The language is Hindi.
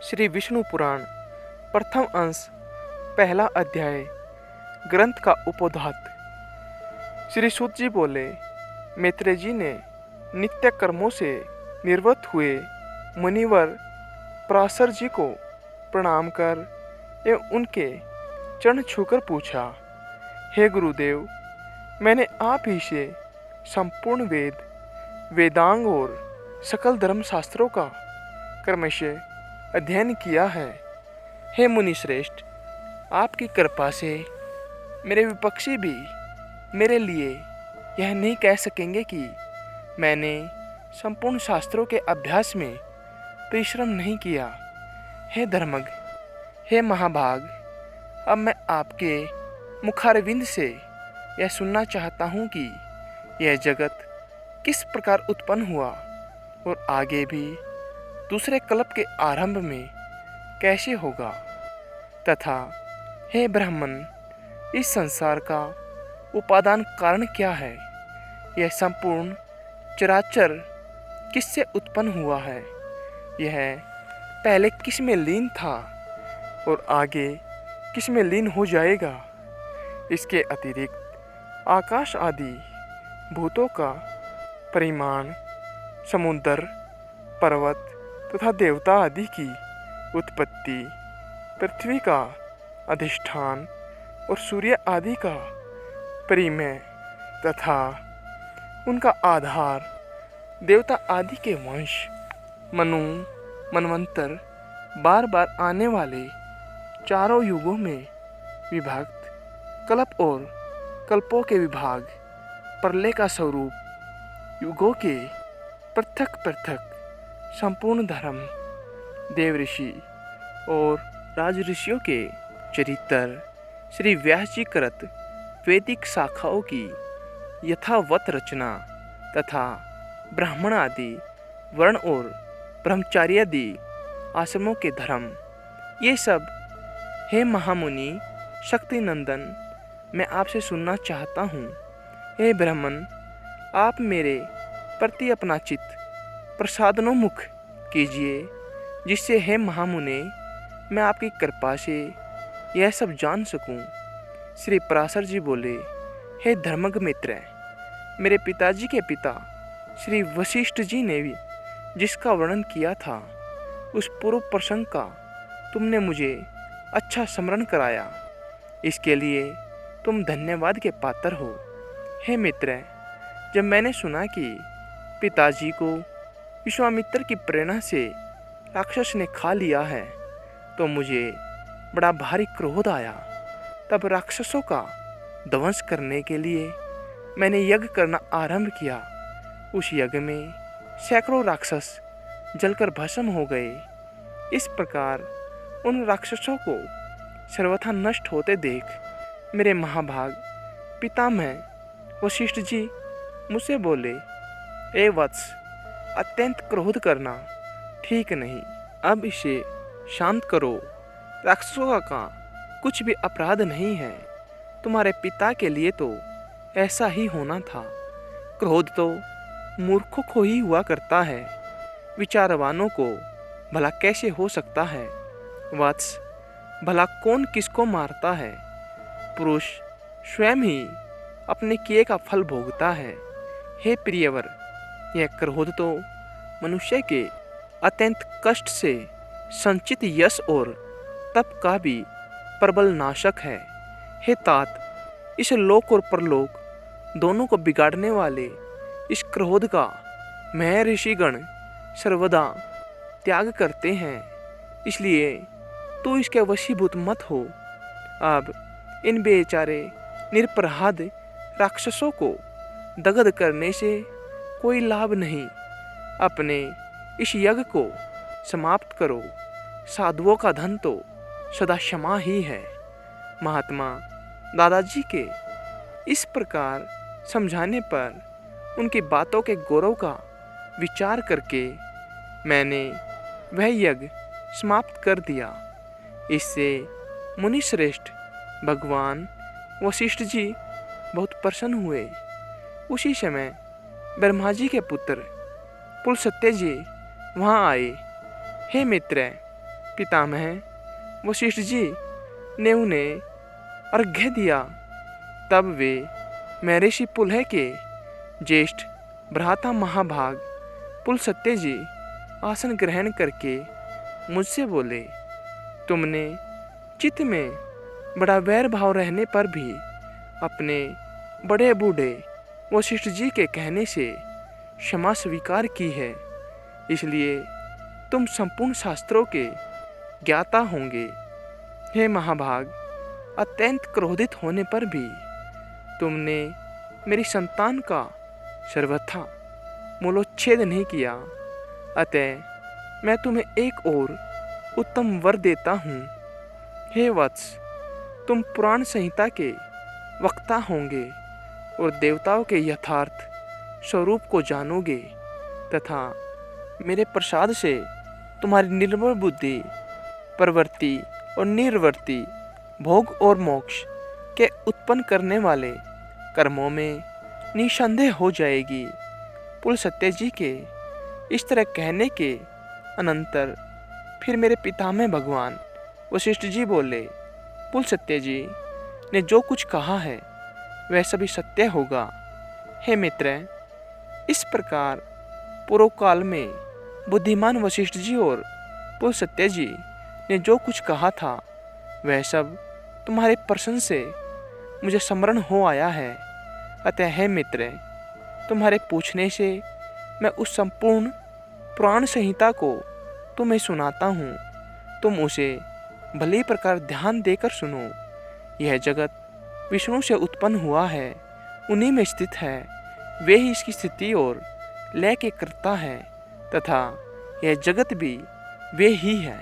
श्री विष्णु पुराण प्रथम अंश पहला अध्याय ग्रंथ का उपोद्घात। श्री सूत जी बोले, मैत्रेय जी ने नित्य कर्मों से निवृत्त हुए मुनिवर पराशर जी को प्रणाम कर एवं उनके चरण छूकर पूछा, हे गुरुदेव, मैंने आप ही से संपूर्ण वेदांग और सकल धर्म शास्त्रों का क्रमशः अध्ययन किया है। हे मुनि श्रेष्ठ, आपकी कृपा से मेरे विपक्षी भी मेरे लिए यह नहीं कह सकेंगे कि मैंने संपूर्ण शास्त्रों के अभ्यास में परिश्रम नहीं किया। हे धर्मज्ञ, हे महाभाग, अब मैं आपके मुखारविंद से यह सुनना चाहता हूँ कि यह जगत किस प्रकार उत्पन्न हुआ और आगे भी दूसरे कल्प के आरंभ में कैसे होगा, तथा हे ब्राह्मण, इस संसार का उपादान कारण क्या है? यह संपूर्ण चराचर किससे उत्पन्न हुआ है? यह पहले किस में लीन था और आगे किस में लीन हो जाएगा? इसके अतिरिक्त आकाश आदि भूतों का परिमाण, समुद्र, पर्वत तथा देवता आदि की उत्पत्ति, पृथ्वी का अधिष्ठान और सूर्य आदि का परिमेय तथा उनका आधार, देवता आदि के वंश, मनु, मनवंतर, बार बार आने वाले चारों युगों में विभक्त, कल्प और कल्पों के विभाग, प्रलय का स्वरूप, युगों के पृथक पृथक संपूर्ण धर्म, देव ऋषि और राज ऋषियों के चरित्र, श्री व्यास जी कृत वैदिक शाखाओं की यथावत रचना तथा ब्राह्मण आदि वर्ण और ब्रह्मचारी आदि आश्रमों के धर्म, ये सब हे महामुनि शक्ति नंदन, मैं आपसे सुनना चाहता हूँ। हे ब्राह्मण, आप मेरे प्रति अपना चित्त प्रसादनोन्मुख कीजिए, जिससे हे महामुने मैं आपकी कृपा से यह सब जान सकूं। श्री पराशर जी बोले, हे धर्मज्ञ मित्र, मेरे पिताजी के पिता श्री वशिष्ठ जी ने भी जिसका वर्णन किया था, उस पूर्व प्रसंग का तुमने मुझे अच्छा स्मरण कराया। इसके लिए तुम धन्यवाद के पात्र हो। हे मित्र, जब मैंने सुना कि पिताजी को विश्वामित्र की प्रेरणा से राक्षस ने खा लिया है, तो मुझे बड़ा भारी क्रोध आया। तब राक्षसों का ध्वंस करने के लिए मैंने यज्ञ करना आरंभ किया। उस यज्ञ में सैकड़ों राक्षस जलकर भस्म हो गए। इस प्रकार उन राक्षसों को सर्वथा नष्ट होते देख मेरे महाभाग पितामह वशिष्ठ जी मुझसे बोले, ए वत्स, अत्यंत क्रोध करना ठीक नहीं, अब इसे शांत करो। राक्षसों का कुछ भी अपराध नहीं है। तुम्हारे पिता के लिए तो ऐसा ही होना था। क्रोध तो मूर्खों को ही हुआ करता है, विचारवानों को भला कैसे हो सकता है? वत्स, भला कौन किसको मारता है? पुरुष स्वयं ही अपने किए का फल भोगता है। हे प्रियवर, यह क्रोध तो मनुष्य के अत्यंत कष्ट से संचित यश और तप का भी प्रबल नाशक है। हे तात, इस लोक और परलोक दोनों को बिगाड़ने वाले इस क्रोध का मैं ऋषिगण सर्वदा त्याग करते हैं, इसलिए तू इसके वशीभूत मत हो। अब इन बेचारे निरपराध राक्षसों को दग्ध करने से कोई लाभ नहीं। अपने इस यज्ञ को समाप्त करो। साधुओं का धन तो सदा क्षमा ही है। महात्मा दादाजी के इस प्रकार समझाने पर उनकी बातों के गौरव का विचार करके मैंने वह यज्ञ समाप्त कर दिया। इससे मुनि श्रेष्ठ भगवान वशिष्ठ जी बहुत प्रसन्न हुए। उसी समय ब्रह्मा जी के पुत्र पुलस्त्य जी वहाँ आए। हे मित्र, पितामह वशिष्ठ जी ने उन्हें अर्घ्य दिया। तब वे महर्षि पुलह के ज्येष्ठ भ्राता महाभाग पुलस्त्य जी आसन ग्रहण करके मुझसे बोले, तुमने चित्त में बड़ा वैर भाव रहने पर भी अपने बड़े बूढ़े वशिष्ठ जी के कहने से क्षमा स्वीकार की है, इसलिए तुम संपूर्ण शास्त्रों के ज्ञाता होंगे। हे महाभाग, अत्यंत क्रोधित होने पर भी तुमने मेरी संतान का सर्वथा मूलोच्छेद नहीं किया। अतः मैं तुम्हें एक और उत्तम वर देता हूँ। हे वत्स, तुम पुराण संहिता के वक्ता होंगे और देवताओं के यथार्थ स्वरूप को जानोगे तथा मेरे प्रसाद से तुम्हारी निर्मल बुद्धि प्रवृत्ति और निर्वृत्ति भोग और मोक्ष के उत्पन्न करने वाले कर्मों में निसंदेह हो जाएगी। पुलस्त्य जी के इस तरह कहने के अनंतर फिर मेरे पितामह भगवान वशिष्ठ जी बोले, पुलस्त्य जी ने जो कुछ कहा है वह सभी सत्य होगा। हे मित्र, इस प्रकार पूर्व काल में बुद्धिमान वशिष्ठ जी और पुलस्त्य जी ने जो कुछ कहा था वह सब तुम्हारे प्रश्न से मुझे स्मरण हो आया है। अतः हे मित्र, तुम्हारे पूछने से मैं उस संपूर्ण पुराण संहिता को तुम्हें सुनाता हूँ। तुम उसे भली प्रकार ध्यान देकर सुनो। यह जगत विष्णु से उत्पन्न हुआ है, उन्हीं में स्थित है। वे ही इसकी स्थिति और लय के कर्ता है तथा यह जगत भी वे ही है।